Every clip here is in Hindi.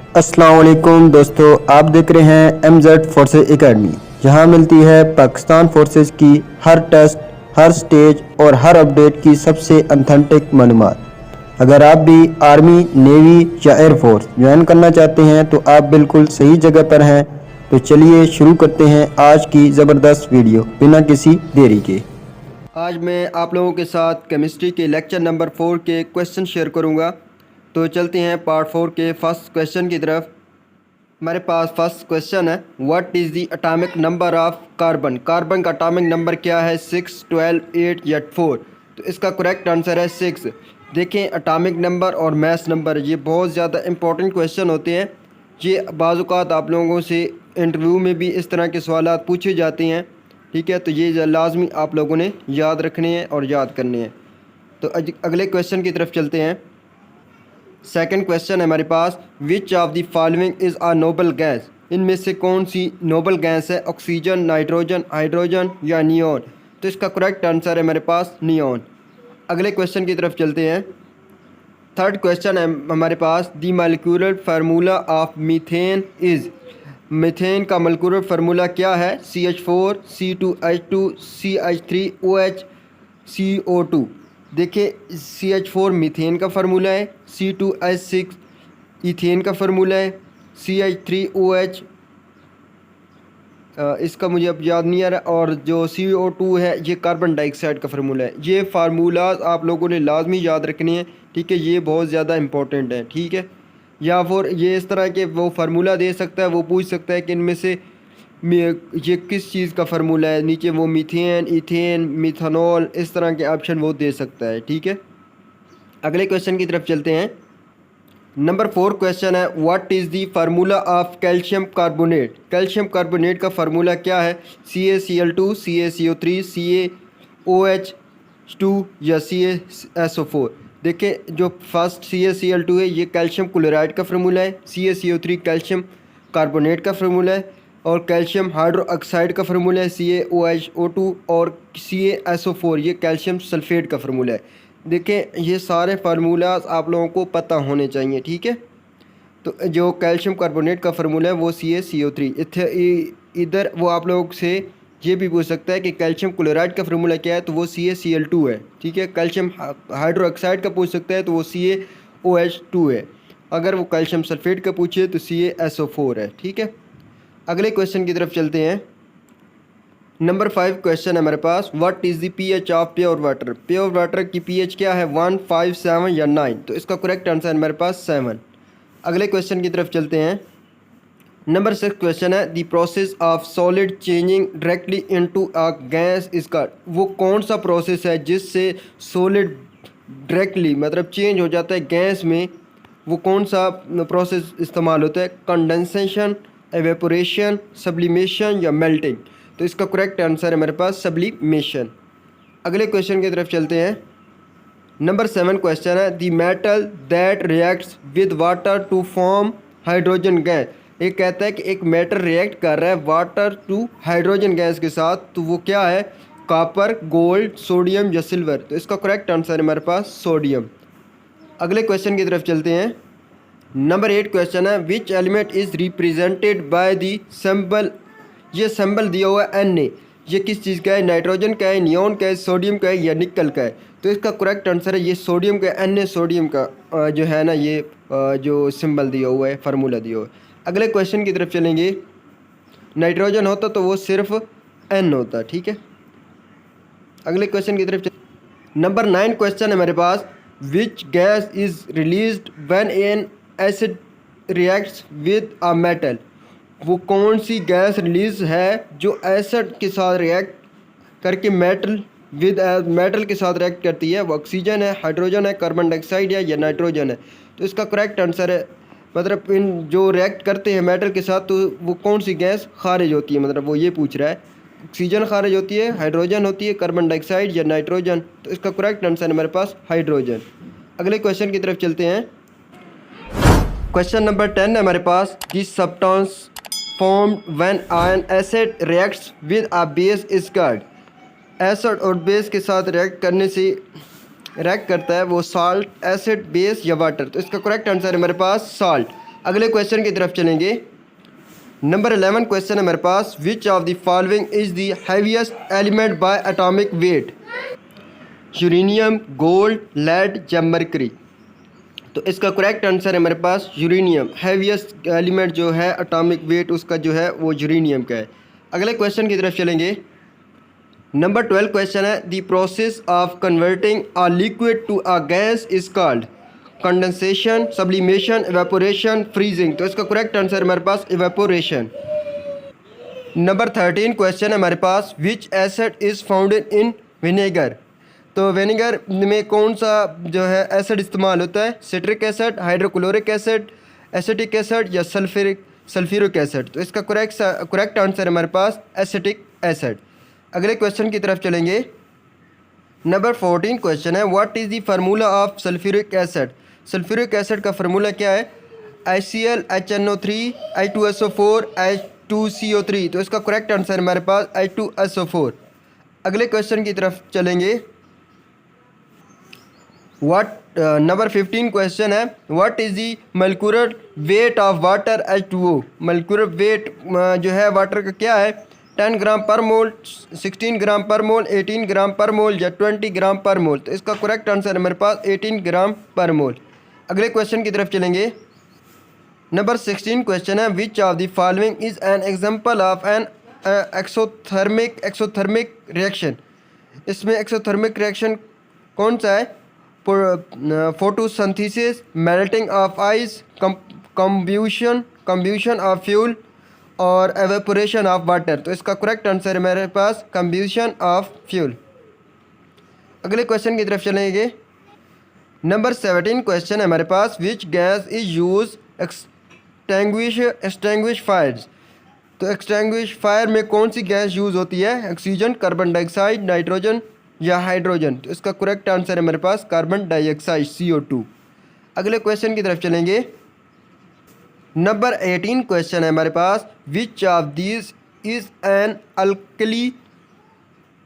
अस्सलाम वालेकुम दोस्तों, आप देख रहे हैं MZ फोर्सेज एकेडमी, जहां मिलती है पाकिस्तान फोर्सेज की हर टेस्ट, हर स्टेज और हर अपडेट की सबसे ऑथेंटिक मालूमात। अगर आप भी आर्मी, नेवी या एयरफोर्स ज्वाइन करना चाहते हैं तो आप बिल्कुल सही जगह पर हैं। तो चलिए शुरू करते हैं आज की ज़बरदस्त वीडियो बिना किसी देरी के। आज मैं आप लोगों के साथ केमिस्ट्री के लेक्चर नंबर 4 के क्वेश्चन शेयर करूंगा। तो चलते हैं पार्ट 4 के फर्स्ट क्वेश्चन की तरफ। हमारे पास फर्स्ट क्वेश्चन है, what is the atomic number of carbon. Carbon का एटॉमिक नंबर क्या है? 6, 12, 8 या 4? तो इसका करेक्ट आंसर है 6। देखें, एटॉमिक नंबर और मास नंबर ये बहुत ज़्यादा इंपॉर्टेंट क्वेश्चन होते हैं। ये बाज़ औक़ात आप लोगों से इंटरव्यू में भी इस तरह के सवाल पूछे जाते हैं, ठीक है। तो ये लाजमी आप लोगों ने याद रखने हैं और याद करने हैं। तो अगले क्वेश्चन की तरफ चलते हैं। सेकंड क्वेश्चन है हमारे पास, which of the following is a noble gas. इनमें से कौन सी नोबल गैस है? ऑक्सीजन, नाइट्रोजन, हाइड्रोजन या नियॉन? तो इसका करेक्ट आंसर है हमारे पास नियॉन। अगले क्वेश्चन की तरफ चलते हैं। थर्ड क्वेश्चन है हमारे पास, the molecular formula of methane is. Methane का मॉलिक्यूलर फार्मूला क्या है? CH4, C2H2, CH3OH, CO2। देखिए, CH4 मीथेन का फार्मूला है, C2H6 इथेन का फार्मूला है, CH3OH इसका मुझे अब याद नहीं आ रहा, और जो CO2 है ये कार्बन डाइऑक्साइड का फार्मूला है। ये फार्मूलाज आप लोगों ने लाजमी याद रखने हैं, ठीक है। ये बहुत ज़्यादा इंपॉर्टेंट है, ठीक है। या फिर ये इस तरह के वो फार्मूला दे सकता है, वो पूछ सकता है कि इनमें से ये किस चीज़ का फार्मूला है। नीचे वो मीथेन, इथेन, मिथानॉल, इस तरह के ऑप्शन वो दे सकता है, ठीक है। अगले क्वेश्चन की तरफ चलते हैं। नंबर 4 क्वेश्चन है, what is the formula of calcium carbonate. Calcium carbonate का फार्मूला क्या है? CaCl2, CaCO3, CaOH2 या CaSO4? देखिए, जो फर्स्ट CaCl2 है ये कैल्शियम क्लोराइड का फार्मूला है, CaCO3 कैल्शियम कार्बोनेट का फार्मूला है, और कैल्शियम हाइड्रोक्साइड का फार्मूला है CaOH2, और CaSO4 ये कैल्शियम सल्फेट का फार्मूला है। देखें, ये सारे फार्मूलाज आप लोगों को पता होने चाहिए, ठीक है। तो जो कैल्शियम कार्बोनेट का फार्मूला है वो CaCO3। इधर वो आप लोग से ये भी पूछ सकता है कि कैल्शियम क्लोराइड का फार्मूला क्या है, तो वो CaCl2 है, ठीक है। कैल्शियम हाइड्रोक्साइड का पूछ सकता है तो वो CaOH2 है। अगर वो कैल्शियम सल्फेट का पूछे तो CaSO4 है, ठीक है। अगले क्वेश्चन की तरफ चलते हैं। नंबर 5 क्वेश्चन है हमारे पास, what is the pH of pure water. Pure water की pH क्या है? 1, 5, 7 या 9? तो इसका करेक्ट आंसर है हमारे पास 7। अगले क्वेश्चन की तरफ चलते हैं। नंबर 6 क्वेश्चन है, the process of solid changing directly into a gas is called. वो कौन सा प्रोसेस है जिससे सॉलिड डायरेक्टली मतलब चेंज हो जाता है गैस में? वो कौन सा प्रोसेस इस्तेमाल होता है? कंडेंसेशन, एवेपोरेशन, सब्लिमेशन या मेल्टिंग? तो इसका करेक्ट आंसर है मेरे पास सब्लिमेशन। अगले क्वेश्चन की तरफ चलते हैं। नंबर 7 क्वेश्चन है, the metal that reacts with water to form hydrogen gas. ये कहता है कि एक मेटल रिएक्ट कर रहा है वाटर टू हाइड्रोजन गैस के साथ, तो वो क्या है? कॉपर, गोल्ड, सोडियम या सिल्वर? तो इसका करेक्ट आंसर है हमारे पास सोडियम। अगले क्वेश्चन की तरफ चलते हैं। नंबर 8 क्वेश्चन है, which element is represented by the symbol. ये सिंबल दिया हुआ है Na, ये किस चीज़ का है? नाइट्रोजन का है, नियॉन का है, सोडियम का है या निकल का है? तो इसका करेक्ट आंसर है ये सोडियम का, Na सोडियम का जो है ना, ये जो सिंबल दिया हुआ है, फार्मूला दिया हुआ है। अगले क्वेश्चन की तरफ चलेंगे। नाइट्रोजन होता तो वो सिर्फ N होता, ठीक है। अगले क्वेश्चन की तरफ नंबर 9 क्वेश्चन है मेरे पास, which gas is released when an acid reacts with a metal. वो कौन सी गैस रिलीज़ है जो एसिड के साथ रिएक्ट करके मेटल के साथ रिएक्ट करती है? वो ऑक्सीजन है, हाइड्रोजन है, कार्बन डाइऑक्साइड है या नाइट्रोजन है? तो इसका करेक्ट आंसर है, मतलब इन जो रिएक्ट करते हैं मेटल के साथ, तो वो कौन सी गैस खारिज होती है, मतलब वो ये पूछ रहा है। ऑक्सीजन खारिज होती है, हाइड्रोजन होती है, कार्बन डाइऑक्साइड या नाइट्रोजन? तो इसका करेक्ट आंसर है हमारे पास हाइड्रोजन। अगले क्वेश्चन की तरफ चलते हैं। क्वेश्चन नंबर 10 है हमारे पास, this substance formed when an acid reacts with a base is called। Acid और बेस के साथ रिएक्ट करने से रिएक्ट करता है वो साल्ट, एसिड, बेस या वाटर? तो इसका करेक्ट आंसर है हमारे पास साल्ट। अगले क्वेश्चन की तरफ चलेंगे। नंबर 11 क्वेश्चन है मेरे पास, which of the following is the heaviest element by atomic weight? Uranium, gold, lead या मरकरी? तो इसका करेक्ट आंसर है मेरे पास यूरेनियम। हैवीएस्ट एलिमेंट जो है एटॉमिक वेट उसका जो है वो यूरेनियम का है। अगले क्वेश्चन की तरफ चलेंगे। नंबर 12 क्वेश्चन है, the process of converting a liquid to a gas is called? Condensation, sublimation, evaporation, freezing? तो इसका करेक्ट आंसर है हमारे पास इवेपोरेशन। नंबर 13 क्वेश्चन है हमारे पास, which acid is found in vinegar? तो विनेगर में कौन सा जो है एसिड इस्तेमाल होता है? Citric acid, hydrochloric acid, acetic acid या सल्फ्यूरिक एसिड? तो इसका करेक्ट आंसर है हमारे पास एसिटिक एसिड। अगले क्वेश्चन की तरफ चलेंगे। नंबर 14 क्वेश्चन है, what is the formula of sulphuric acid? Sulphuric acid का फार्मूला क्या है? HCl, HNO3, H2SO4, H2CO3। तो इसका करेक्ट आंसर है हमारे पास H2SO4। अगले क्वेश्चन की तरफ चलेंगे। नंबर 15 क्वेश्चन है, what is the molecular weight of water H2O? Molecular weight जो है वाटर का क्या है? 10 ग्राम पर मोल, 16 ग्राम पर मोल, 18 ग्राम पर मोल या 20 ग्राम पर मोल? तो इसका करेक्ट आंसर है मेरे पास 18 ग्राम पर मोल। अगले क्वेश्चन की तरफ चलेंगे। नंबर 16 क्वेश्चन है, which of the following is an example of an exothermic reaction? इसमें एक्सोथर्मिक रिएक्शन कौन सा है? Photosynthesis, melting of ice, combustion of fuel और एवेपोरेशन ऑफ वाटर? तो इसका करेक्ट आंसर है मेरे पास कंब्यूशन ऑफ फ्यूल। अगले क्वेश्चन की तरफ चलेंगे। नंबर 17 क्वेश्चन है हमारे पास, which gas is use extinguish fires? तो एक्सटिंग्विश फायर में कौन सी गैस यूज़ होती है? ऑक्सीजन, कार्बन डाइऑक्साइड, नाइट्रोजन या हाइड्रोजन? तो इसका करेक्ट आंसर है मेरे पास कार्बन डाइऑक्साइड, CO2। अगले क्वेश्चन की तरफ चलेंगे। नंबर 18 क्वेश्चन है हमारे पास, which of this is an alkali?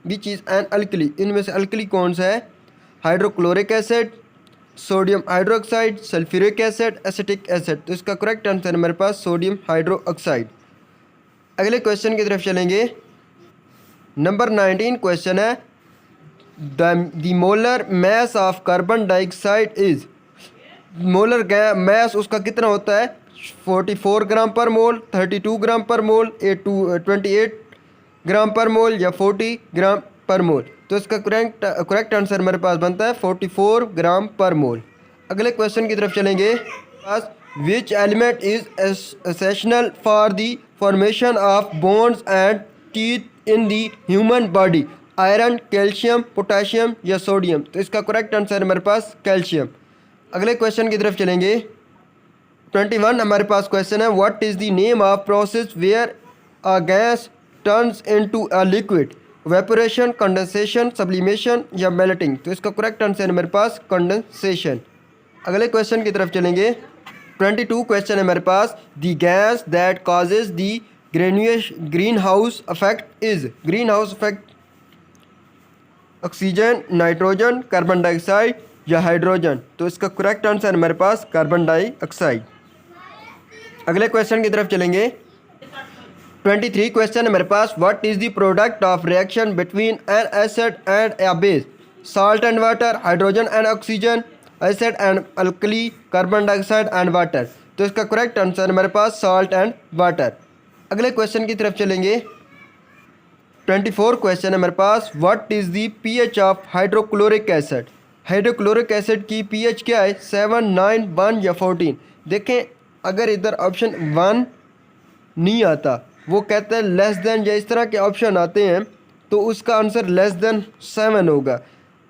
Which is an alkali? इनमें से अल्कली कौन सा है? Hydrochloric acid, sodium hydroxide, sulphuric acid, acetic acid? तो इसका करेक्ट आंसर है मेरे पास सोडियम हाइड्रोक्साइड। अगले क्वेश्चन की तरफ चलेंगे। नंबर 19 क्वेश्चन है, the molar mass of carbon dioxide is? Molar mass उसका कितना होता है? 44 ग्राम पर मोल, 32 ग्राम पर मोल, 28 ग्राम पर मोल या 40 ग्राम पर मोल? तो इसका करेक्ट आंसर मेरे पास बनता है 44 ग्राम पर मोल। अगले क्वेश्चन की तरफ चलेंगे। Which element is essential for the formation of bones and teeth in the human body? Iron, calcium, potassium या सोडियम? तो इसका करेक्ट आंसर है मेरे पास कैल्शियम। अगले क्वेश्चन की तरफ चलेंगे। 21 हमारे पास क्वेश्चन है, what is the name of process where a gas turns into a liquid? Evaporation, condensation, sublimation या मेल्टिंग? तो इसका करेक्ट आंसर है मेरे पास कंडेंसेशन। अगले क्वेश्चन की तरफ चलेंगे। 22 क्वेश्चन है मेरे पास, the gas that causes the greenhouse effect is? Greenhouse effect oxygen, nitrogen, carbon dioxide या हाइड्रोजन? तो इसका करेक्ट आंसर है मेरे पास कार्बन डाइऑक्साइड। अगले क्वेश्चन की तरफ चलेंगे। 23 क्वेश्चन है मेरे पास, what is the product of reaction between an acid and a base? Salt and water, hydrogen and oxygen, acid and alkali, carbon dioxide and water? तो इसका करेक्ट आंसर है मेरे पास सॉल्ट एंड वाटर। अगले क्वेश्चन की तरफ चलेंगे। 24 क्वेश्चन है मेरे पास, what is the pH of hydrochloric acid? Hydrochloric acid की pH क्या है? 7, 9, 1 या 14? देखें, अगर इधर ऑप्शन 1 नहीं आता, वो कहते हैं लेस देन या इस तरह के ऑप्शन आते हैं, तो उसका आंसर लेस देन 7 होगा।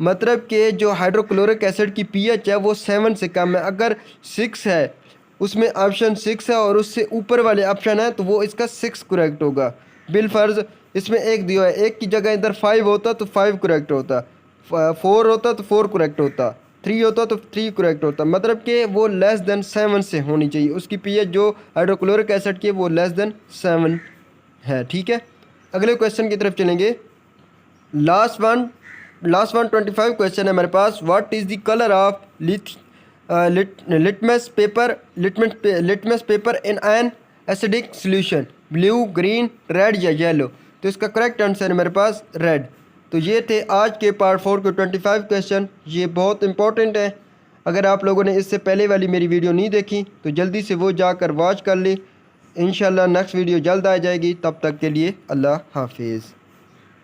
मतलब कि जो हाइड्रोक्लोरिक एसिड की pH है वो 7 से कम है। अगर 6 है, उसमें ऑप्शन 6 है और उससे ऊपर वाले ऑप्शन है, तो वो इसका 6 करेक्ट होगा। बिलफर्ज इसमें एक दिया है, एक की जगह इधर 5 होता तो 5 करेक्ट होता, 4 होता तो 4 करेक्ट होता, 3 होता तो 3 करेक्ट होता। मतलब कि वो लेस देन 7 से होनी चाहिए उसकी pH जो हाइड्रोक्लोरिक एसिड की वो लेस देन 7 है। ठीक है, अगले क्वेश्चन की तरफ चलेंगे। लास्ट वन 25 क्वेश्चन है मेरे पास, what is the colour of litmus paper in an acidic solution, blue, green, red या येलो। तो इसका करेक्ट आंसर है मेरे पास रेड। तो ये थे आज के पार्ट 4 के 25 क्वेश्चन। ये बहुत इंपॉर्टेंट है। अगर आप लोगों ने इससे पहले वाली मेरी वीडियो नहीं देखी तो जल्दी से वो जाकर वॉच कर ली। इंशाल्लाह नेक्स्ट वीडियो जल्द आ जाएगी। तब तक के लिए अल्लाह हाफिज़।